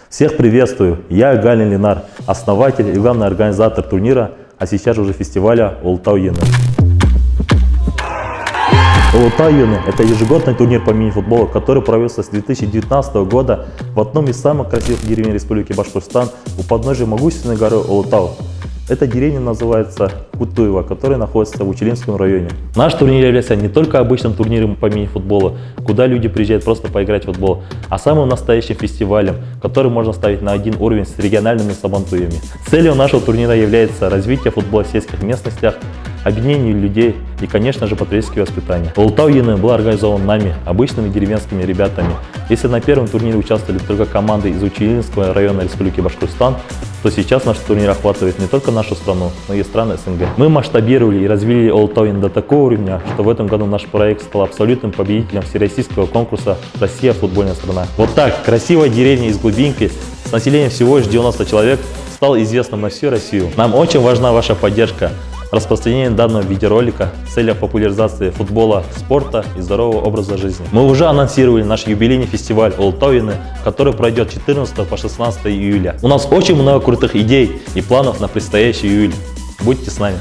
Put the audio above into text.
Всех приветствую, я Галин Ленар, основатель и главный организатор турнира, а сейчас уже фестиваля Улутау-Юны. Улутау-Юны – это ежегодный турнир по мини-футболу, который провелся с 2019 года в одном из самых красивых деревень Республики Башкортостан у подножия могущественной горы Улутау. Эта деревня называется Кутуево, которая находится в Учелинском районе. Наш турнир является не только обычным турниром по мини-футболу, куда люди приезжают просто поиграть в футбол, а самым настоящим фестивалем, который можно ставить на один уровень с региональными сабантуями. Целью нашего турнира является развитие футбола в сельских местностях, объединение людей и, конечно же, патриотическое воспитание. Улутау-Юны был организован нами, обычными деревенскими ребятами. Если на первом турнире участвовали только команды из Учелинского района Республики Башкортостан, то сейчас наш турнир охватывает не только нашу страну, но и страны СНГ. Мы масштабировали и развили Улутау-Юны до такого уровня, что в этом году наш проект стал абсолютным победителем всероссийского конкурса «Россия – футбольная страна». Вот так, красивая деревня из глубинки с населением всего лишь 90 человек стала известным на всю Россию. Нам очень важна ваша поддержка. Распространение данного видеоролика с целью популяризации футбола, спорта и здорового образа жизни. Мы уже анонсировали наш юбилейный фестиваль Улутау-Юны, который пройдет 14 по 16 июля. У нас очень много крутых идей и планов на предстоящий июль. Будьте с нами!